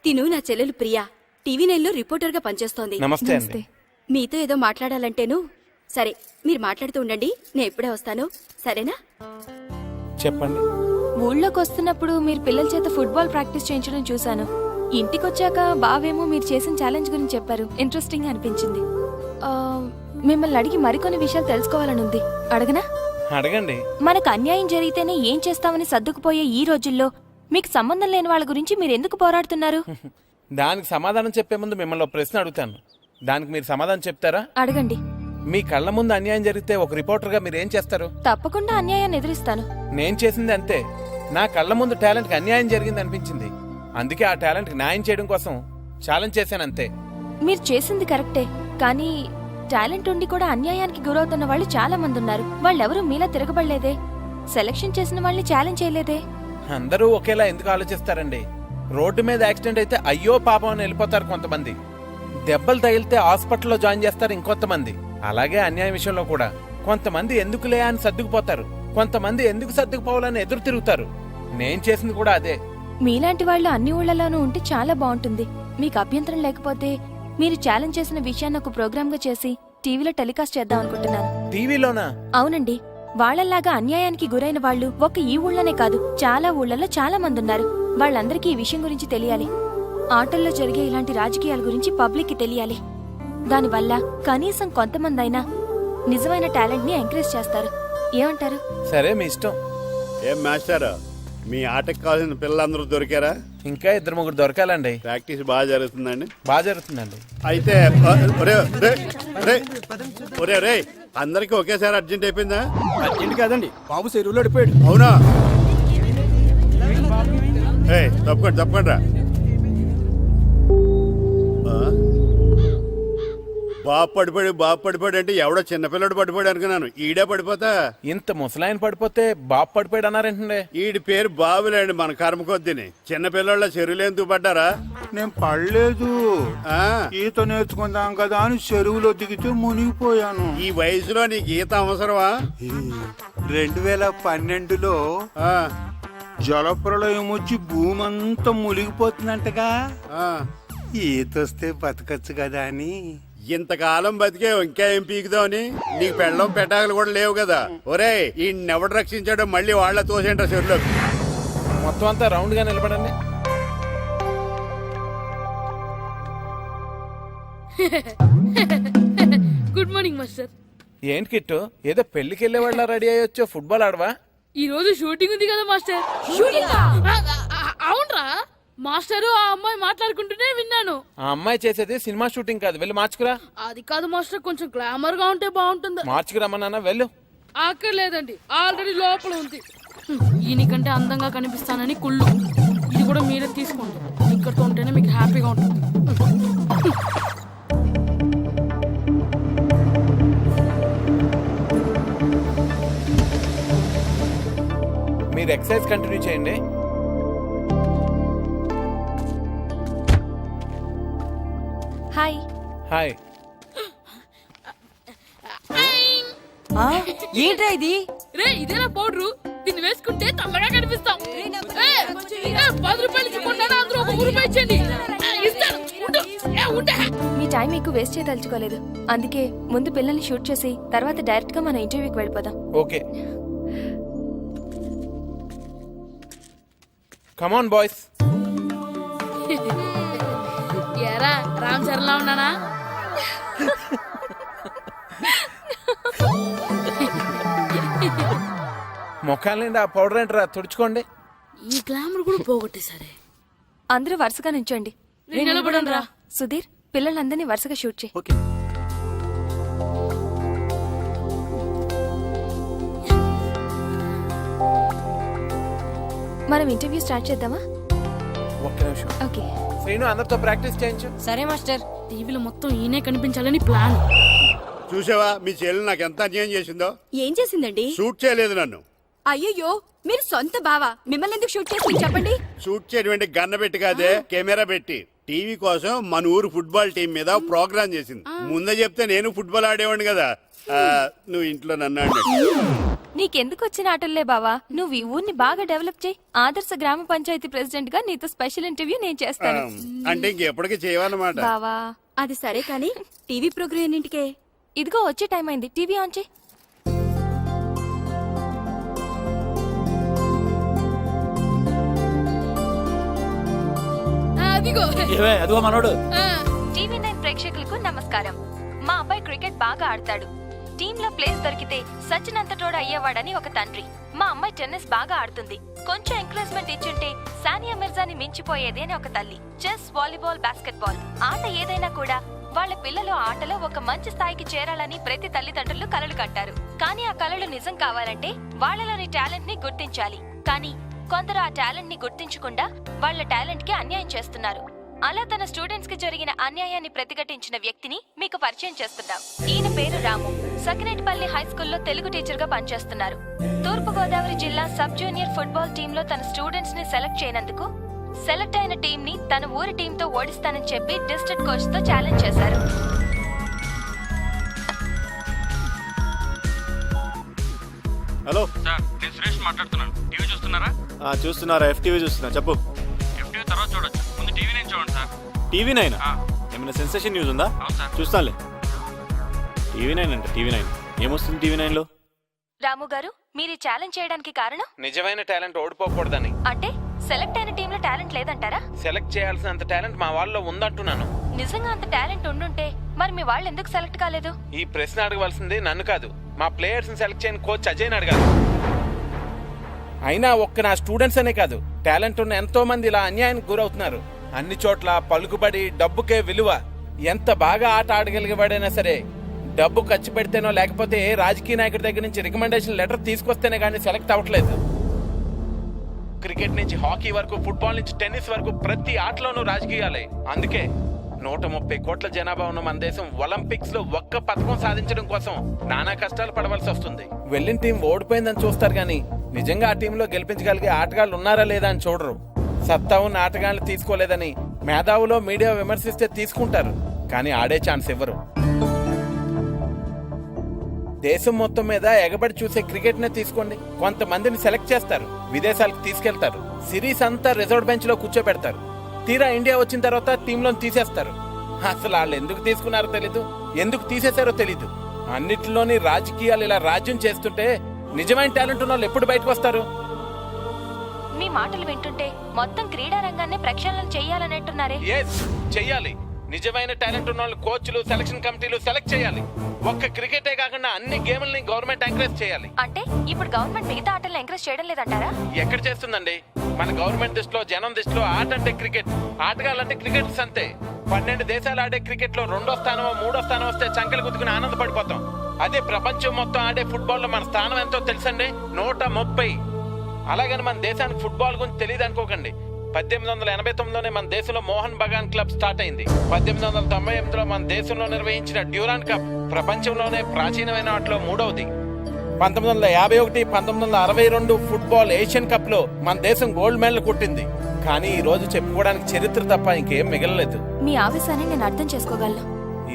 తిను నా చెల్లెలు ప్రియా టీవీ 9లో రిపోర్టర్ గా పనిచేస్తోంది. నమస్తే అండి. మీతో ఏదో మాట్లాడాలంటేను. సరే మీరు మాట్లాడుతూ ఉండండి, నేను ఎప్పుడే వస్తాను, సరేనా? చెప్పండి. ఊళ్ళోకి వస్తున్నప్పుడు మీరు పిల్లల చేత ఫుట్బాల్ ప్రాక్టీస్ చేయించడం చూశాను. ఇంటికొచ్చాక బావేమో మీరు చేసిన ఛాలెంజ్ గురించి చెప్పారు. ఇంట్రెస్టింగ్ అనిపించింది. మిమ్మల్ని అడిగి మరికొన్ని విషయాలు తెలుసుకోవాలని ఉంది. అడగనా? అడగండి. మనకు అన్యాయం జరిగితేనే ఏం చేస్తామని సర్దుకుపోయే ఈ రోజుల్లో మీకు సంబంధం లేని వాళ్ళ గురించి మీరు ఎందుకు పోరాడుతున్నారు? దానికి సమాధానం చెప్పే ముందు మిమ్మల్ని ఒక ప్రశ్న అడుగుతాను. దానికి మీరు సమాధానం చెప్తారా? అడగండి. మీ కళ్ళ ముందు అన్యాయం జరిగితే ఒక రిపోర్టర్ గా మీరు ఏం చేస్తారు? తప్పకుండా అన్యాయాన్ని ఎదిరిస్తాను. నేను చేసింది అంతే. నా కళ్ళ ముందు టాలెంట్ కి అన్యాయం జరిగింది అనిపించింది. అందుకే ఆ టాలెంట్ కి న్యాయం చేయడం కోసం ఛాలెంజ్ చేశాను అంతే. మీరు చేసింది కరెక్టే, కానీ టాలెంట్ ఉండి కూడా అన్యాయానికి గురవుతున్న వాళ్ళు చాలా మంది ఉన్నారు. వాళ్ళెవరూ మీలా తిరగబడలేదే. సెలక్షన్ చేసిన వాళ్ళని ఛాలెంజ్ చేయలేదే. అందరూ ఒకేలా ఎందుకు ఆలోచిస్తారండి? రోడ్డు మీద యాక్సిడెంట్ అయితే అయ్యో పాపం అని వెళ్ళిపోతారు కొంతమంది. దెబ్బలు తగిలితే హాస్పిటల్లో జాయిన్ చేస్తారు ఇంకొంతమంది. అలాగే అన్యాయం విషయంలో కూడా కొంతమంది ఎందుకులే అని సర్దుకుపోతారు, కొంతమంది ఎందుకు సర్దుకుపోవాలని ఎదురు తిరుగుతారు. నేను చేసింది కూడా అదే. మీలాంటి వాళ్ళు అన్ని ఊళ్ళలోనూ ఉంటే చాలా బాగుంటుంది. మీకు అభ్యంతరం లేకపోతే మీరు ఛాలెంజ్ చేసిన విషయాన్ని ఒక ప్రోగ్రామ్ గా చేసి టీవీలో టెలికాస్ట్ చేద్దాం అనుకుంటున్నాను. టీవీలోనా? అవునండి. వాళ్ళలాగా అన్యాయానికి గురైన వాళ్ళు ఒక్క ఈ ఊళ్ళోనే కాదు, చాలా ఊళ్ళలో చాలా మంది ఉన్నారు. వాళ్ళందరికీ ఈ విషయం గురించి తెలియాలి. ఆటల్లో జరిగే ఇలాంటి రాజకీయాల గురించి పబ్లిక్ కి తెలియాలి. దానివల్ల కనీసం కొంతమంది అయినా నిజమైన టాలెంట్ ని ఎంకరేజ్ చేస్తారు. ఏమంటారు? సరే, మీ ఇష్టం. ఏం మాస్టర్, మీ ఆటకు కావాల్సిన పిల్లలందరూ దొరికారా? ఇంకా 2-3 దొరకాలండి. ప్రాక్టీస్ బాగా జరుగుతుందండి? బాగా జరుగుతుందండి. అయితే ఒరే అందరికి ఒకేసారి అర్జెంట్ అయిపోయిందా? అర్జెంట్ కాదండి, బాబు చెరువులో పడిపోయాడు. అవునా? తప్పకుండా రా. బాబు పడిపోయాడు అంటే ఎవడో చిన్నపిల్లడు పడిపోయాడు అనుకున్నాను. ఈడే పడిపోతా. ఇంత ముసలాయన పడిపోతే బాబు పడిపోయాడు అన్నారేంటండి? ఈడి పేరు బాబులేండి, మన కర్మ కొద్దిని. చిన్నపిల్లల చెరువులు ఎందుకు పడ్డారా? నేను పడలేదు, ఈత నేర్చుకుందాం కదా అని చెరువులో దిగితే మునిగిపోయాను. ఈ వయసులో నీకు ఈత అవసరమా? 2012లో జలప్రలయం వచ్చి భూమి అంతా మునిగిపోతుందంటగా. ఈత వస్తే బతకచ్చు కదా అని. ఇంతకాలం బతికే ఇంకా ఏం పీకుదామని? నీకు పెళ్ళం పెట్టాకలు కూడా లేవు కదా. ఒరే, ఈ ఎవడు రక్షించాడో మళ్ళీ వాళ్ళ తోసేంట చెరువులో. మొత్తం అంతా రౌండ్ గా నిలబడండి. Good morning master. ఏంటి కిట్టు, ఏదో పెళ్లికి వెళ్లే వాళ్ళ రెడీ అయ్యొచ్చో? ఫుట్బాల్ ఆడవా? ఈ రోజు షూటింగ్ ఉంది కదా మాస్టర్. అవునరా మాస్టర్, ఆ అమ్మాయి మాట్లాడుకుంటూనే విన్నాను. ఆ అమ్మాయి చేసేది సినిమా షూటింగ్ కాదు, వెళ్ళి మార్చుకురా. అది కాదు మాస్టర్, కొంచెం గ్లామర్ గా ఉంటే బాగుంటుంది. మార్చుకురమ్మన్నా, వెళ్ళు. అక్కర్లేదండి, ఆల్రెడీ లోపల ఉంది. ఈయనకంటే అందంగా కనిపిస్తానని కుళ్ళు. ఇది కూడా మీరే తీసుకోండి, ఇక్కడతో ఉంటేనే మీకు హ్యాపీగా ఉంటుంది. మీరు ఎక్సర్సైజ్ కంటిన్యూ చేయండి. హాయ్. హాయ్. ఏంట్రా ఇది? రే, ఇదేనా పౌడరు? దీన్ని వేసుకుంటే తల్లగా కనిపిస్తాం. 10 రూపాయలు ఇచ్చుకుంటాను, అందరూ 1 రూపాయి ఇచ్చండి. మీ టైం ఎక్కువ వేస్ట్ చేయదలుచుకోలేదు. అందుకే ముందు పిల్లల్ని షూట్ చేసి తర్వాత డైరెక్ట్ గా మన ఇంటర్వ్యూకి వెళ్ళిపోదాం. Okay, come on boys. ఏరా, రామ్ చరణ్ లా ఉన్నానా? ముఖాలండి ఆ పౌడర్ ఏంట్రా, తుడుచుకోండి. ఈ గ్లామర్ కూడా పోగొట్టేసరే. అందరూ వరుసగా నించోండి. నిలబడండి రా. సుధీర్, పిల్లలందరినీ వరుసగా షూట్ చేయి. ఓకే. మనం ఇంటర్వ్యూ స్టార్ట్ చేద్దామా? ఒక్క నిమిషం. ఓకే. శ్రీను, అందరితో ప్రాక్టీస్ చేయించు. సరే మాస్టర్. టీవీలో మొత్తం ఈయనే కనిపించాలని ప్లాన్. చూసావా మీ చెల్లి నాకు ఎంత అన్యాయం చేసిందో? ఏం చేసిందండి? షూట్ చేయలేదు నన్ను. అయ్యయ్యో, మీరు సొంత బావా, మిమ్మల్ని ఎందుకు షూట్ చేసి చెప్పండి? షూట్ చేయడం గన్న పెట్టి కాదే, కెమెరా పెట్టి. టీవీ కోసం మన ఊరు ఫుట్బాల్ టీం మీద ప్రోగ్రామ్ చేసింది. ముందే చెప్తే నేను ఫుట్బాల్ ఆడేవాడిని కదా. నువ్వు ఇంట్లో నన్ను ఆడినట్టు. నీకెందుకు వచ్చిన ఆటల్లే బావా, నువ్వు ఈ ఊరిని బాగా డెవలప్ చేయి. ఆదర్శ గ్రామ పంచాయతీ ప్రెసిడెంట్ గా నీతో స్పెషల్ ఇంటర్వ్యూ నేను చేస్తాను. అంటే ఇంకెప్పటికీ చేయవన్నమాట. బావా అది సరే కానీ టీవీ ప్రోగ్రామ్ ఎన్నింటికే? ఇదిగో వచ్చే టైం అయింది, టీవీ ఆన్ చేయి. అదిగో అదిగో మనోడు. టీవీ9 ప్రేక్షకులకు నమస్కారం. మా అబ్బాయి క్రికెట్ బాగా ఆడతాడు. టీంలో ప్లేస్ దొరికితే సచిన్ అంతటోడు అయ్యేవాడని ఒక తండ్రి. మా అమ్మాయి టెన్నిస్ బాగా ఆడుతుంది. కొంచెం ఎంకరేజ్మెంట్ ఇచ్చుంటే సానియా మిర్జాని మించిపోయేది అని ఒక తల్లి. చెస్, వాలీబాల్, బాస్కెట్బాల్ ఆట ఏదైనా కూడా వాళ్ళ పిల్లలు ఆటలో ఒక మంచి స్థాయికి చేరాలని ప్రతి తల్లిదండ్రులు కలలు కంటారు. కానీ ఆ కలలు నిజం కావాలంటే వాళ్ళలోని టాలెంట్ ని గుర్తించాలి. కానీ కొందరు ఆ టాలెంట్ ని గుర్తించకుండా వాళ్ళ టాలెంట్ కి అన్యాయం చేస్తున్నారు. అలా తన స్టూడెంట్స్ కి జరిగిన అన్యాయాన్ని ప్రతిఘటించిన వ్యక్తిని మీకు పరిచయం చేస్తున్నాం. ఈయన పేరు రాము. సకినేటిపల్లి హై స్కూల్లో తెలుగు టీచర్ గా పనిచేస్తున్నారు. తూర్పు గోదావరి జిల్లా సబ్ జూనియర్ ఫుట్బాల్ టీమ్ లో తన స్టూడెంట్స్ ని సెలెక్ట్ చేయనందుకు సెలెక్ట్ అయిన టీం ని తన ఊరి టీం తో ఓడిస్తానని చెప్పి డిస్ట్రిక్ట్ కోచ్ తో ఛాలెంజ్ చేశారు. హలో సార్, నేను సురేష్ మాట్లాడుతున్నాను. టీవీ చూస్తున్నారా? చూస్తున్నారా? FTV చూస్తున్నా. చెప్పు. టీవీ తర్వాత చూడొచ్చు, ముందు టీవీ నేను చూడండి సార్. TV9 ఆ, ఏమైనా సెన్సేషన్ న్యూస్ ఉందా? అవును సార్. చూస్తానులే. TV9 అంటే TV9 ఏమొస్తుంది TV9లో? రాము గారు, మీరు ఈ ఛాలెంజ్ చేయడానికి కారణం? నిజమైన టాలెంట్ ఓడిపోకూడదని. అంటే సెలెక్ట్ అయిన టీంలో టాలెంట్ లేదంటారా? సెలెక్ట్ చేయాల్సినంత టాలెంట్ మా వాళ్ళలో ఉందంటున్నాను. నిజంగా అంత టాలెంట్ ఉండుంటే మరి మీ వాళ్ళు ఎందుకు సెలెక్ట్ కాలేదు? ఈ ప్రశ్న అడగవలసింది నన్ను కాదు, మా ప్లేయర్స్ ని సెలెక్ట్ చేయని కోచ్ అజయ్ అడగాలి. అయినా ఒక్క నా స్టూడెంట్స్ అనే కాదు, టాలెంట్ ఉన్న ఎంతో మంది ఇలా అన్యాయానికి గురవుతున్నారు. అన్ని చోట్ల పలుకుబడి, డబ్బుకే విలువ. ఎంత బాగా ఆట ఆడగలిగేవాడైనా సరే డబ్బు ఖర్చు పెడితేనో లేకపోతే ఏ రాజకీయ నాయకుడి దగ్గర నుంచి రికమెండేషన్ లెటర్ తీసుకొస్తేనే కానీ సెలెక్ట్ అవ్వట్లేదు. క్రికెట్ నుంచి హాకీ వరకు, ఫుట్బాల్ నుంచి టెన్నిస్ వరకు ప్రతి ఆటలోనూ రాజకీయాలే. అందుకే 130 కోట్ల జనాభా ఉన్న మన దేశం ఒలింపిక్స్ లో ఒక్క పథకం సాధించడం కోసం నానా కష్టాలు పడవలసి వస్తుంది. వెళ్ళిన టీం ఓడిపోయిందని చూస్తారు కానీ నిజంగా ఆ టీంలో గెలిపించగలిగే ఆటగాళ్ళు ఉన్నారా లేదా అని చూడరు. సత్తా ఉన్న ఆటగాళ్ళు తీసుకోలేదని మేధావులో మీడియా విమర్శిస్తే తీసుకుంటారు, కానీ ఆడే ఛాన్స్ ఇవ్వరు. దేశం మొత్తం మీద ఎగబడి చూసే క్రికెట్ నే తీసుకోండి. కొంతమందిని సెలెక్ట్ చేస్తారు, విదేశాలకు తీసుకెళ్తారు, సిరీస్ అంతా రిజర్వ్ బెంచ్ లో కూర్చోబెడతారు. తీరా ఇండియా వచ్చిన తర్వాత టీంలో తీసేస్తారు. అసలు వాళ్ళు ఎందుకు తీసుకున్నారో తెలీదు, ఎందుకు తీసేశారో తెలీదు. అన్నిటిలోని రాజకీయాలు ఇలా రాజ్యం చేస్తుంటే నిజమైన టాలెంట్ ఉన్న వాళ్ళు ఎప్పుడు బయటకు వస్తారు? మీ మాటలు వింటుంటే మొత్తం క్రీడా రంగాన్ని ప్రక్షాళన చెయ్యాలనంటున్నారే. చెయ్యాలి. నిజమైన టాలెంట్ ఉన్న వాళ్ళు కోచ్లు, సెలక్షన్ కమిటీలు సెలెక్ట్ చేయాలి. ఒక్క క్రికెటే కాకుండా అన్ని గేమ్లని గవర్నమెంట్ ఎంకరేజ్ చేయాలి. అంటే ఇప్పుడు గవర్నమెంట్ మిగతా ఆటలను ఎంకరేజ్ చేయడం లేదంటారా? ఎక్కడ చేస్తుందండి? మన గవర్నమెంట్ దృష్టిలో, జనం దృష్టిలో ఆట అంటే క్రికెట్, ఆటగాళ్ళంటే క్రికెటర్స్ అంతే. 12 దేశాలు ఆడే క్రికెట్ లో 2వ స్థానమో 3వ స్థానం వస్తే చంకలు గుద్దుకుని ఆనందపడిపోతాం. అదే ప్రపంచం మొత్తం ఆడే ఫుట్బాల్ లో మన స్థానం ఎంతో తెలుసండి, 130. అలాగని మన దేశానికి ఫుట్బాల్ గురించి తెలియదు అనుకోకండి. 1889లోనే మన దేశంలో మోహన్ బగాన్ క్లబ్ స్టార్ట్ అయింది. 1898లో మన దేశంలో నిర్వహించిన డ్యూరాన్ కప్ ప్రపంచంలోనే ప్రాచీనమైన ఆటలో 3వది. 1951, 1962 ఫుట్బాల్ ఏషియన్ కప్ లో మన దేశం గోల్డ్ మెడల్ కొట్టింది. కానీ ఈ రోజు చెప్పుకోవడానికి చరిత్ర తప్ప ఇంకేం మిగలలేదు. మీ ఆవేశాన్ని నేను అర్థం చేసుకోగలను.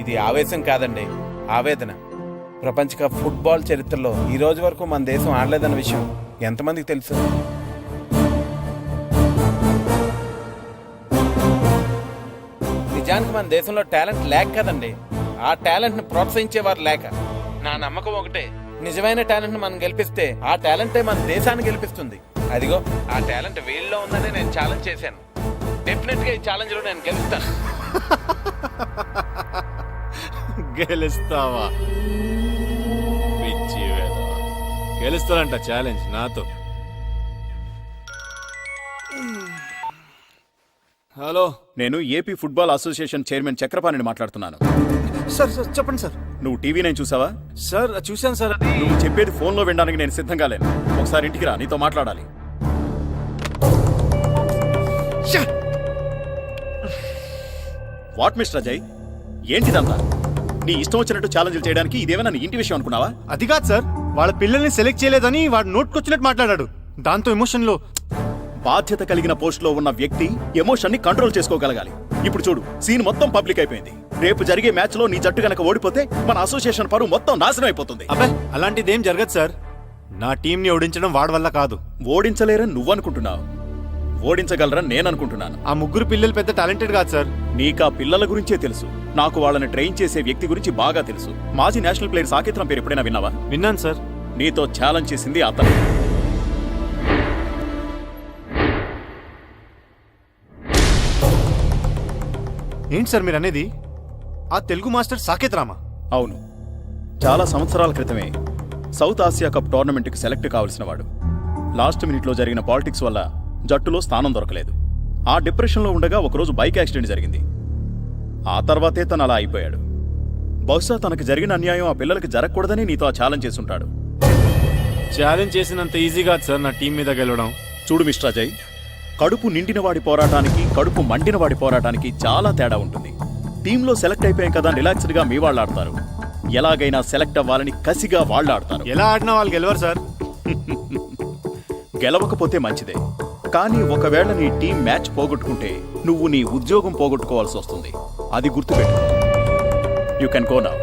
ఇది ఆవేశం కాదండి, ఆవేదన. ప్రపంచ కప్ ఫుట్బాల్ చరిత్రలో ఈ రోజు వరకు మన దేశం ఆడలేదన్న విషయం ఎంతమందికి తెలుసు? నిజానికి మన దేశంలో టాలెంట్ లేక కదండి, ఆ టాలెంట్ ని ప్రోత్సహించేవారు లేక. నా నమ్మకం ఒకటే, నిజమైన టాలెంట్ ని మనం గెలిపిస్తే ఆ టాలెంటే మన దేశాన్ని గెలిపిస్తుంది. అదిగో ఆ టాలెంట్ వీళ్ళలో ఉందని నేను ఛాలెంజ్ చేశాను. డెఫినెట్ గా ఈ ఛాలెంజ్ లో నేను గెలుస్తాను. గెలుస్తావా? పిచ్చి వేధవ. గెలుస్తానంట ఛాలెంజ్ నాతో. హలో, నేను ఏపీ ఫుట్బాల్ అసోసియేషన్ చైర్మన్ చక్రపాణిని మాట్లాడుతున్నాను. సార్ చెప్పండి సార్. నువ్వు టీవీ9 చూసావా? సార్ చూశాను సార్. అది నువ్వు చెప్పేది ఫోన్లో వినడానికి నేను సిద్ధంగా లేను. ఒకసారి ఇంటికి రా, నీతో మాట్లాడాలి. వాట్ మిస్టర్ అజయ్, ఏంటిదంతా? నీ ఇష్టం వచ్చినట్టు ఛాలెంజ్లు చేయడానికి ఇదేమైనా నీ ఇంటి విషయం అనుకున్నావా? అది కాదు సార్, వాళ్ళ పిల్లల్ని సెలెక్ట్ చేయలేదని వాడు నోట్కొచ్చినట్టు మాట్లాడాడు. దాంతో ఎమోషన్ లో. బాధ్యత కలిగిన పోస్ట్ లో ఉన్న వ్యక్తి ఎమోషన్ ని కంట్రోల్ చేసుకోగలగాలి. ఇప్పుడు చూడు, సీన్ మొత్తం పబ్లిక్ అయిపోయింది. రేపు జరిగే మ్యాచ్ లో నీ జట్టు గనక ఓడిపోతే మన అసోసియేషన్ పరువు మొత్తం నాశనం అయిపోతుంది. అబ్బాయి అలాంటిది ఏం జరగదు సార్. నా టీంని ఓడించడం వాడి వల్ల కాదు. ఓడించలేరని నువ్వనుకుంటున్నావు, ఓడించగలరని నేననుకుంటున్నాను. ఆ ముగ్గురు పిల్లలు పెద్ద టాలెంటెడ్ కాదు సార్. నీకా పిల్లల గురించే తెలుసు, నాకు వాళ్ళని ట్రైన్ చేసే వ్యక్తి గురించి బాగా తెలుసు. మాజీ నేషనల్ ప్లేయర్ సాకేత్ రామ్ పేరు ఎప్పుడైనా విన్నావా? విన్నాను సార్. నీతో ఛాలెంజ్ చేసింది అతను. ఏంటి సార్ మీరు అనేది? ఆ తెలుగు మాస్టర్ సాకేత్ రామా? అవును, చాలా సంవత్సరాల క్రితమే సౌత్ ఆసియా కప్ టోర్నమెంట్కి సెలెక్ట్ కావాల్సిన వాడు. లాస్ట్ మినిట్లో జరిగిన పాలిటిక్స్ వల్ల జట్టులో స్థానం దొరకలేదు. ఆ డిప్రెషన్లో ఉండగా ఒకరోజు బైక్ యాక్సిడెంట్ జరిగింది. ఆ తర్వాతే తను అలా అయిపోయాడు. బహుశా తనకు జరిగిన అన్యాయం ఆ పిల్లలకి జరగకూడదని నీతో ఆ ఛాలెంజ్ చేస్తుంటాడు. ఛాలెంజ్ చేసినంత ఈజీ కాదు సార్ నా టీం మీద గెలవడం. చూడు మిస్టర్ అజయ్, కడుపు నిండిన వాడి పోరాటానికి కడుపు మండిన వాడి పోరాటానికి చాలా తేడా ఉంటుంది. టీంలో సెలెక్ట్ అయిపోయాం కదా రిలాక్స్డ్గా మీ వాళ్ళు ఆడతారు, ఎలాగైనా సెలెక్ట్ అవ్వాలని కసిగా వాళ్ళు ఆడతారు. ఎలా ఆడినా వాళ్ళు గెలవరు సార్. గెలవకపోతే మంచిదే, కానీ ఒకవేళ నీ టీం మ్యాచ్ పోగొట్టుకుంటే నువ్వు నీ ఉద్యోగం పోగొట్టుకోవాల్సి వస్తుంది. అది గుర్తుపెట్టు. You can go now.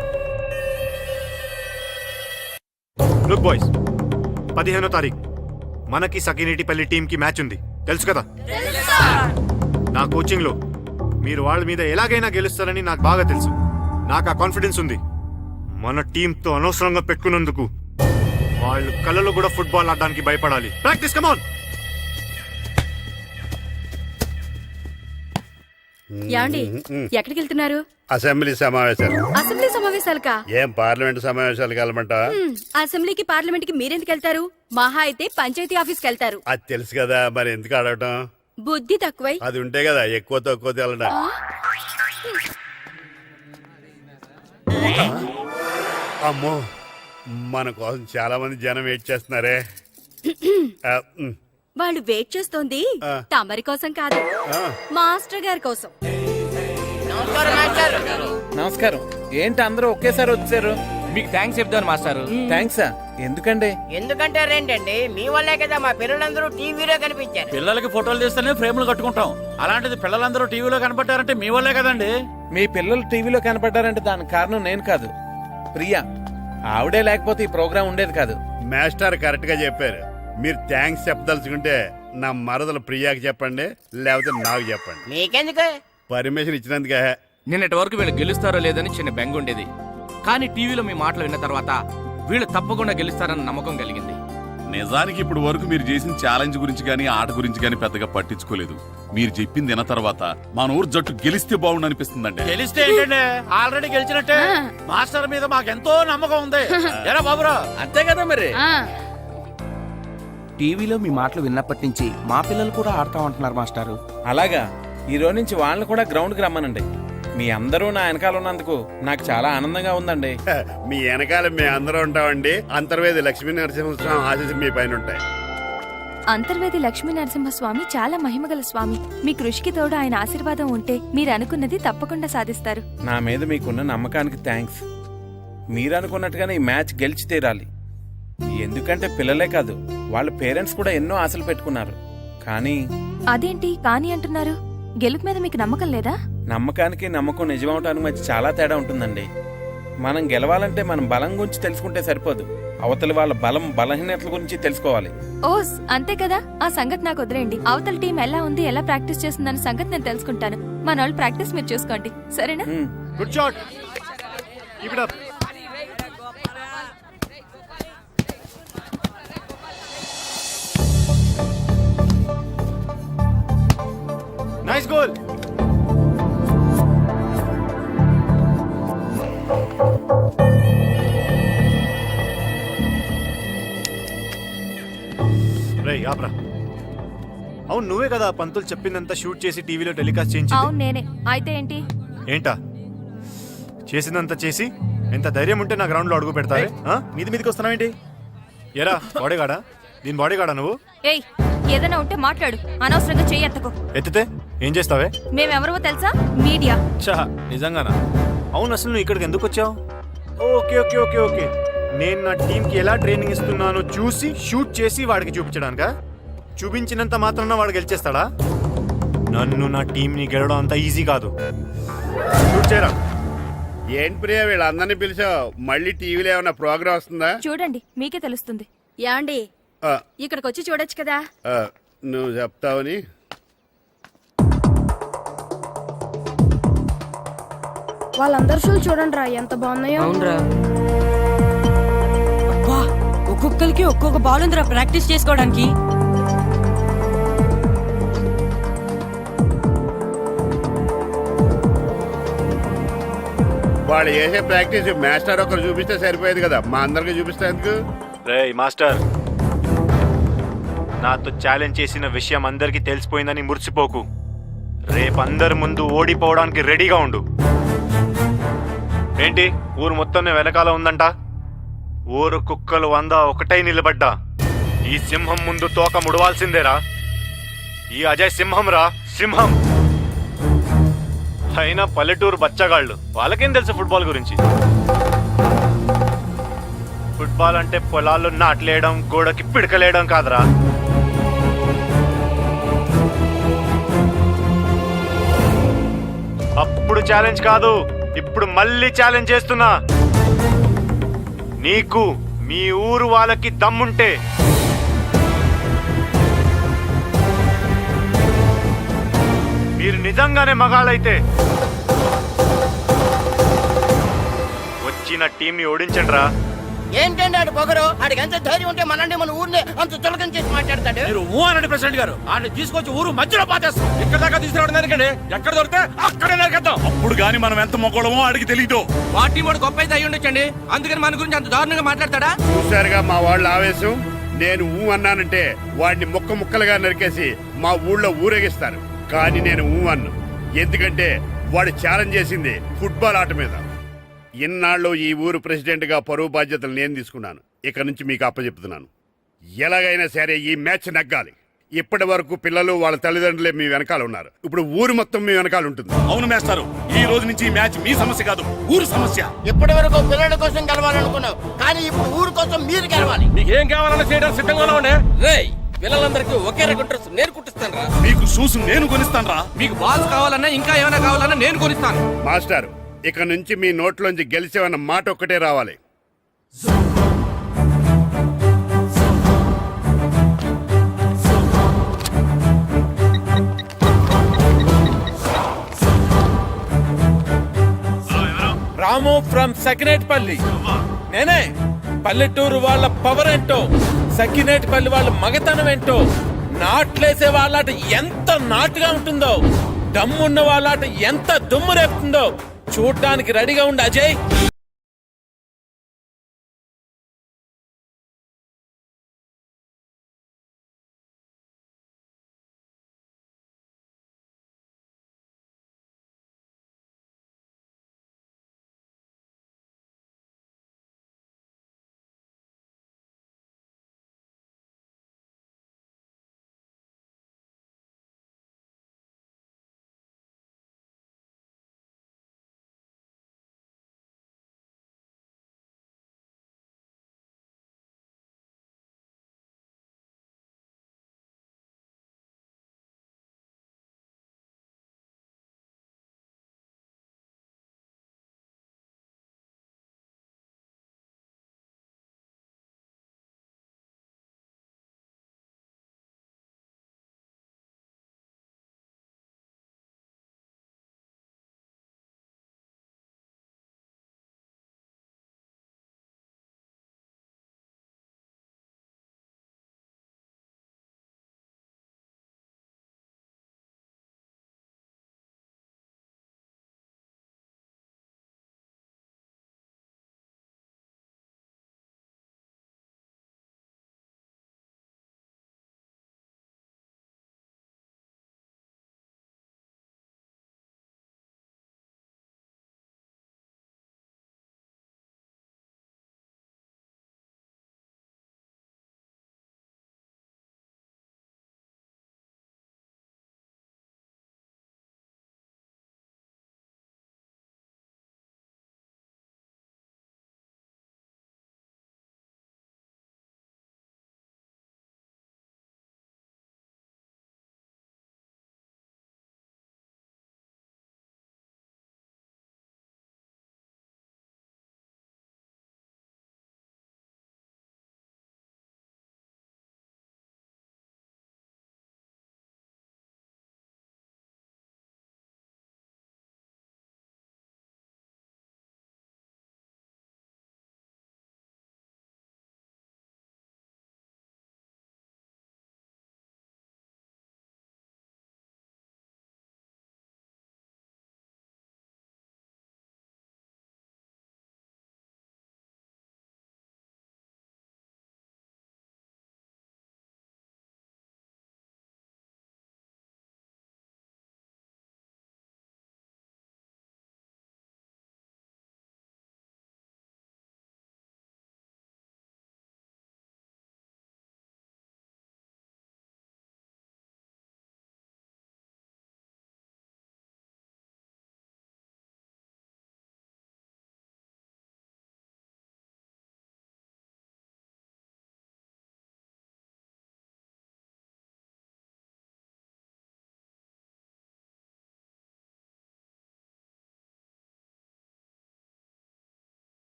Look boys, 15వ తారీఖు మనకి సకినేటిపల్లి టీంకి మ్యాచ్ ఉంది, తెలుసు కదా? నా కోచింగ్లో మీరు వాళ్ళ మీద ఎలాగైనా గెలుస్తారని నాకు బాగా తెలుసు. నాకు ఆ కాన్ఫిడెన్స్ ఉంది. మన టీంతో అనవసరంగా పెట్టుకున్నందుకు వాళ్ళు కళ్ళలో కూడా ఫుట్బాల్ ఆడడానికి భయపడాలి. Practice, come on. యాండి ఎక్కడికి వెళ్తున్నారు? అసెంబ్లీ సమావేశాలు. అసెంబ్లీ సమావేశాలకా? ఏం పార్లమెంట్ సమావేశాలు కలమంట? అసెంబ్లీకి పార్లమెంట్ కి మీరెందుకు వెళ్తారు? మహా అయితే పంచాయతీ ఆఫీస్కి వెళ్తారు. అది తెలుసు కదా, మరి ఎందుకు అడగటం? బుద్ధి తక్కువై. అది ఉంటే కదా ఎక్కువ తక్కువ తెలడా. అమ్మో, మన కోసం చాలా మంది జనం వెయిట్ చేస్తున్నారే. వాళ్ళు వెయిట్ చేస్తోంది తమరి కోసం కాదు, మాస్టర్ గారి కోసం. నమస్కారం. ఏంటి అందరూ ఒకేసారి వచ్చారు? మీకు థ్యాంక్స్ చెప్తాను మాస్టారు. థ్యాంక్సా? ఎందుకండి? ఎందుకంటారేంటండి, మీ వల్లే కదా మా పిల్లలందరూ టీవీలో కనిపించారు. పిల్లలకి ఫోటోలు తీస్తేనే ఫ్రేమ్లు కట్టుకుంటాం, అలాంటిది పిల్లలందరూ టీవీలో కనపడ్డారంటే మీ వల్లే కదండి. మీ పిల్లలు టీవీలో కనపడ్డారంటే దానికి కారణం నేను కాదు, ప్రియా. ఆవిడే లేకపోతే ఈ ప్రోగ్రాం ఉండేది కాదు. మాస్టర్ కరెక్ట్ గా చెప్పారు. మీరు థ్యాంక్స్ చెప్పదలుచుకుంటే నా మరదలు ప్రియాకి చెప్పండి, లేకపోతే నాకు చెప్పండి. మీకెందుకు? పర్మిషన్ ఇచ్చినందుకే. నిన్నటి వరకు వీళ్ళు గెలుస్తారో లేదని చిన్న బెంగ ఉండేది, కానీ టీవీలో మీ మాటలు విన్న తర్వాత వీళ్ళు తప్పకుండా గెలుస్తారన్న నమ్మకం కలిగింది. నిజానికి ఇప్పుడు వరకు మీరు చేసిన ఛాలెంజ్ గురించి గానీ ఆట గురించి గానీ పెద్దగా పట్టించుకోలేదు. మీరు చెప్పింది విన్న తర్వాత మన ఊరు జట్టు గెలిస్తే బాగుండు అనిపిస్తుందండి. గెలిస్తే ఏంటంటే ఆల్రెడీ గెలిచినట్టే. మాస్టర్ మీద మాకెంతో నమ్మకం ఉంది. ఎరా బాబురా, అంతే కదా మరి. టీవీలో మీ మాటలు విన్నప్పటి నుంచి మా పిల్లలు కూడా ఆడతామంటున్నారు మాస్టారు. అలాగా? ఈ రోజు నుంచి వాళ్ళని కూడా గ్రౌండ్కి రమ్మనండి. మీ అందరూ నా వెనకాల ఉన్నందుకు నాకు చాలా ఆనందంగా ఉందండి. మీ వెనకాల మేము అందరూ ఉంటామండి. అంతర్వేది లక్ష్మీ నరసింహస్వామి ఆశీస్సులు మీ పైన ఉంటాయి. అంతర్వేది లక్ష్మీ నరసింహస్వామి చాలా మహిమగల స్వామి. మీ కృషికి తోడు ఆయన ఆశీర్వాదం ఉంటే మీరు అనుకున్నది తప్పకుండా సాధిస్తారు. నా మీద మీకున్న నమ్మకానికి థ్యాంక్స్. మీరు అనుకున్నట్టుగానే ఈ మ్యాచ్ గెలిచి తీరాలి. ఎందుకంటే పిల్లలే కాదు, వాళ్ళ పేరెంట్స్ కూడా ఎన్నో ఆశలు పెట్టుకున్నారు. కానీ అదేంటి కానీ అంటున్నారు? గెలుపు మీద మీకు నమ్మకం లేదా? నమ్మకానికి నమ్మకం నిజమవటానికి మధ్య చాలా తేడా ఉంటుందండి. మనం గెలవాలంటే మనం బలం గురించి తెలుసుకుంటే సరిపోదు, అవతలి వాళ్ళ బలం బలహీనతల గురించి తెలుసుకోవాలి. ఓస్ అంతే కదా, ఆ సంగతి నాకు వదిలేండి. అవతల టీం ఎలా ఉంది, ఎలా ప్రాక్టీస్ చేస్తుందన్న సంగతి నేను తెలుసుకుంటాను. మన వాళ్ళు ప్రాక్టీస్ మీరు చూసుకోండి, సరేనా? Good shot, keep it up. Nice goal. రేయ్ ఆప్రా. అవును నువ్వే కదా పంతులు చెప్పిందంతా షూట్ చేసి టీవీలో టెలికాస్ట్ చేయించింది? అవును నేనే. అయితే ఏంటి? ఏంటా చేసిందంతా చేసి ఎంత ధైర్యం ఉంటే నా గ్రౌండ్ లో అడుగు పెడతారే? మీది మీదకి వస్తున్నావేంటి? ఎరా బాడీగాడా? దీని బాడీగాడా నువ్వు? ఏయ్ ఏదైనా ఉంటే మాట్లాడు, అనవసరంగా చెయ్యెత్తకు. ఎత్తితే ఏం చేస్తావే? మేమెవరో తెలుసా? మీడియా. చా నిజంగానా? అవును అసలు నువ్వు ఇక్కడికి ఎందుకు వచ్చావు? ఓకే ఓకే ఓకే ఓకే, నేను నా టీంకి ఎలా ట్రైనింగ్ ఇస్తున్నానో చూసి షూట్ చేసి వాడికి చూపించడానికా? చూపించినంత మాత్రాన వాడు గెలిచేస్తాడా? నన్ను నా టీంని గెలవడం అంత ఈజీ కాదు. షూట్ చేయరా. ఏంటి ప్రియా వీళ్ళందరినీ పిలిచావు? మళ్ళీ టీవీలో ఏమైనా ప్రోగ్రామ్ వస్తుందా? చూడండి మీకే తెలుస్తుంది. యాండి ఆ, ఇక్కడికి వచ్చి చూడొచ్చు కదా. ఆ, నువ్వు చెప్తావని వాళ్ళందరూ షూలు చూడండి రా ఎంత బాగున్నాయో. ఒక్కొక్కరికి ఒక్కొక్క బాల్ ఉందిరా ప్రాక్టీస్ చేసుకోవడానికి. వాళ్ళు చేసే ప్రాక్టీస్ మాస్టర్ ఒకరు చూపిస్తే సరిపోయేది కదా, మా అందరికి చూపిస్తే ఎందుకు? రేయ్ మాస్టర్, నాతో ఛాలెంజ్ చేసిన విషయం అందరికీ తెలిసిపోయిందని మురిసిపోకు. రేపందరి ముందు ఓడిపోవడానికి రెడీగా ఉండు. ఏంటి ఊరు మొత్తం నీ వెనకాల ఉందంట? ఊరు కుక్కలు 100 ఒకటై నిలబడ్డా ఈ సింహం ముందు తోక ముడవాల్సిందేరా. ఈ అజయ్ సింహం రా, సింహం. అయినా పల్లెటూరు బచ్చగాళ్ళు, వాళ్ళకేం తెలుసు ఫుట్బాల్ గురించి? ఫుట్బాల్ అంటే పొలాల్లో నాట్లేయడం, గోడకి పిడకలేయడం కాదురా. అప్పుడు ఛాలెంజ్ కాదు, ఇప్పుడు మళ్ళీ ఛాలెంజ్ చేస్తున్నా. నీకు మీ ఊరు వాళ్ళకి దమ్ముంటే మీరు నిజంగానే మగాళ్ళైతే వచ్చిన టీంని ఓడించండి రా. ఏంటండి ఆడు పొగరు? ఆడికి ఎంత ధైర్యం ఉంటే మనండి మన ఊరిని అంత చులకం చేసి మాట్లాడతాడు. మీరు ఊ అనండి ప్రెసిడెంట్ గారు. ఆయన తీసుకొచ్చి ఊరు మధ్యలో పాతేస్తాం. ఇక్కడ దాకా తీసుకురావడం దానికండి, ఎక్కడ దొరికితే అక్కడే నరికేద్దాం. అప్పుడు గాని మనం ఎంత మొక్కడమో ఆడికి తెలీదు. వాటి వాడు గొప్ప అయితే అయ్యి ఉండొచ్చండి, అందుకని మన గురించి అంత దారుణంగా మాట్లాడతాడా? చూశారుగా మా వాళ్ళ ఆవేశం. నేను ఊ అన్నానంటే వాడిని ముక్క ముక్కలుగా నరికేసి మా ఊళ్ళో ఊరేగిస్తారు. కానీ నేను ఊ అన్ను, ఎందుకంటే వాడు ఛాలెంజ్ చేసింది ఫుట్బాల్ ఆట మీద. ఇన్నాళ్ళు ఈ ఊరు ప్రెసిడెంట్ గా పరువు బాధ్యతలు నేను తీసుకున్నాను. ఇక నుంచి మీకు అప్పచెప్తున్నాను, ఎలాగైనా సరే ఈ మ్యాచ్ నగ్గాలి. ఇప్పటి వరకు పిల్లలు వాళ్ళ తల్లిదండ్రులే మీ వెనకాల ఉన్నారు, ఇప్పుడు ఊరు మొత్తం మీ వెనకాల ఉంటుంది. అవును మేస్తారు, ఈ రోజు నుంచి ఈ మ్యాచ్ మీ సమస్య కాదు, ఊరు సమస్య. ఇప్పటి వరకు పిల్లల కోసం గెలవాలనుకున్నావు, కానీ ఇప్పుడు ఊరు కోసం మీరు గెలవాలి. మీకు ఏం కావాలన్నా చేయడానికి సిద్ధంగా ఉండే. రేయ్, పిల్లలందరికీ ఒకే రకం డ్రెస్ నేను కుట్టిస్తాను రా. మీకు షూస్ నేను కొనిస్తాను రా. మీకు బాల్స్ కావాలన్నా ఇంకా ఏమైనా కావాలన్నా నేను కొనిస్తాను. మాస్టర్, ఇక నుంచి మీ నోట్లోంచి గెలిచేవన్న మాట ఒక్కటే రావాలి. రాము ఫ్రమ్ సకినేట్పల్లి. నేనే. పల్లెటూరు వాళ్ళ పవర్ ఏంటో, సకినేట్పల్లి వాళ్ళ మగతనం ఏంటో, నాట్లేసే వాళ్ళాట ఎంత నాటుగా ఉంటుందో, దమ్మున్న వాళ్ళాట ఎంత దుమ్ము రేపుతుందో చూడ్డానికి రెడీగా ఉండు అజయ్.